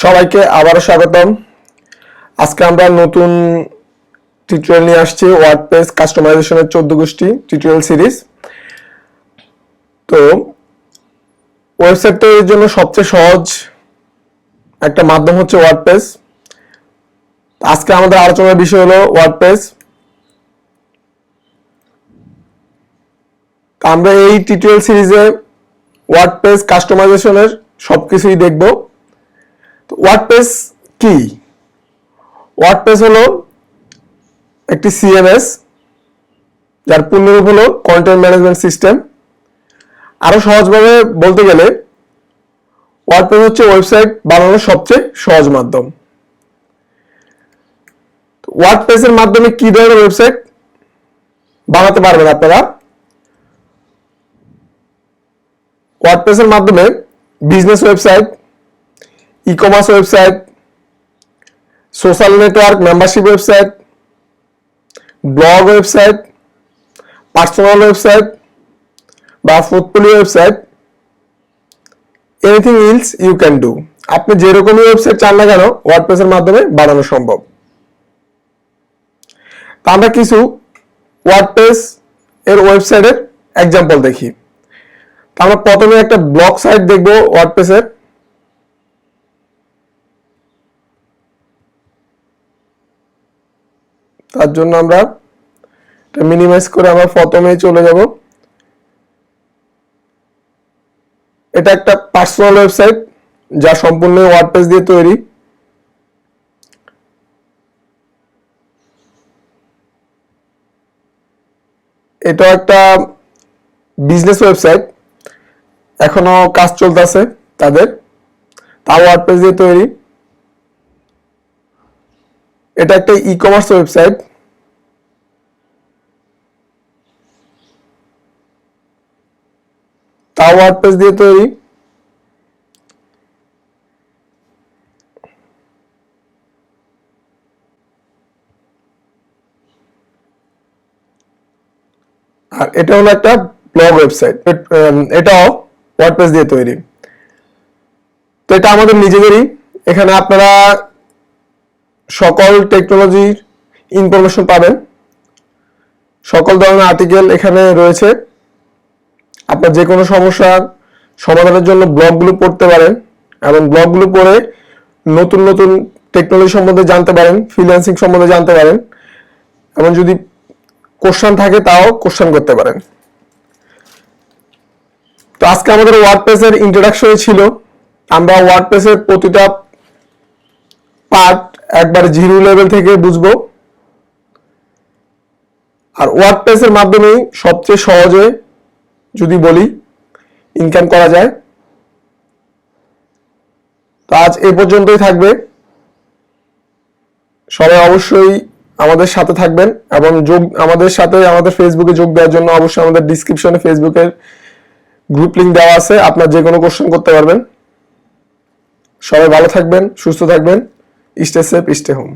সবাইকে আবারও স্বাগতম। আজকে আমরা নতুন টিউটোরিয়াল নিয়ে আসছি ওয়ার্ডপ্রেস কাস্টমাইজেশনের 14 গোষ্ঠী টিউটোরিয়াল সিরিজ। তো ওয়েবসাইট তৈরির জন্য সবচেয়ে সহজ একটা মাধ্যম হচ্ছে ওয়ার্ডপ্রেস। আজকে আমাদের আলোচনার বিষয় হলো ওয়ার্ডপ্রেস। আমরা এই টিউটোরিয়াল সিরিজে ওয়ার্ডপ্রেস কাস্টমাইজেশনের সবকিছুই দেখব। ওয়ার্ডপ্রেস কি? ওয়ার্ডপ্রেস হলো একটি সিএমএস, যার পূর্ণরূপ হলো কন্টেন্ট ম্যানেজমেন্ট সিস্টেম। আরো সহজভাবে বলতে গেলে ওয়ার্ডপ্রেস হচ্ছে ওয়েবসাইট বানানোর সবচেয়ে সহজ মাধ্যম। ওয়ার্ডপ্রেসের মাধ্যমে কি ধরনের ওয়েবসাইট বানাতে পারবেন আপনারা? ওয়ার্ডপ্রেসের মাধ্যমে business website, e commerce website, social network membership website, blog website, personal website বা portfolio website, anything else you can do. আপনি যেরকমই ওয়েবসাইট চান না কেন ওয়ার্ডপ্রেসের মাধ্যমে বানানো সম্ভব। তা আমরা কিছু ওয়ার্ডপ্রেস এর ওয়েবসাইটের এক্সাম্পল দেখি। আমরা প্রথমে একটা ব্লগ সাইট দেখব ওয়ার্ডপ্রেসের। তার জন্য আমরা মিনিমাইজ করে আমরা প্রথমেই চলে যাব। এটা একটা পার্সোনাল ওয়েবসাইট যা সম্পূর্ণ ওয়ার্ডপ্রেস দিয়ে তৈরি। এটা একটা বিজনেস ওয়েবসাইট, এখনো কাজ চলতেছে তাদের, তাও ওয়ার্ডপ্রেস দিয়ে তৈরি। এটা একটা ই কমার্স ওয়েবসাইট, তাও ওয়ার্ডপ্রেস দিয়ে তৈরি। আর এটা হলো একটা ব্লগ ওয়েবসাইট, এটাও ওয়ার্ডপ্রেস দিয়ে তৈরি। তো এটা আমাদের নিজেদেরই। এখানে আপনারা সকল টেকনোলজির ইনফরমেশন পাবেন, সকল ধরনের আর্টিকেল এখানে রয়েছে। আপনার যে কোনো সমস্যার সমাধানের জন্য ব্লগগুলো পড়তে পারেন এবং ব্লগগুলো পড়ে নতুন নতুন টেকনোলজি সম্বন্ধে জানতে পারেন, ফ্রিল্যান্সিং সম্বন্ধে জানতে পারেন এবং যদি কোশ্চেন থাকে তাও কোশ্চেন করতে পারেন। তো আজকে আমাদের ওয়ার্ডপ্রেসের ইন্ট্রোডাকশন ছিল। আমরা ওয়ার্ডপ্রেসের প্রতিটা পার্ট একবার জিরো লেভেল থেকে বুঝবো। আর ওয়ার্ডপ্রেসের মাধ্যমেই সবচেয়ে সহজে যদি বলি ইনকাম করা যায়। তো আজ এ পর্যন্তই থাকবে। সবাই অবশ্যই আমাদের সাথে থাকবেন এবং আমাদের সাথে আমাদের ফেসবুকে যোগ দেওয়ার জন্য অবশ্যই আমাদের ডিসক্রিপশনে ফেসবুকের গ্রুপ লিংক দেওয়া আছে, আপনার যে কোনো কোশ্চেন করতে পারবেন। সবাই ভালো থাকবেন, সুস্থ থাকবেন। Stay safe, stay home.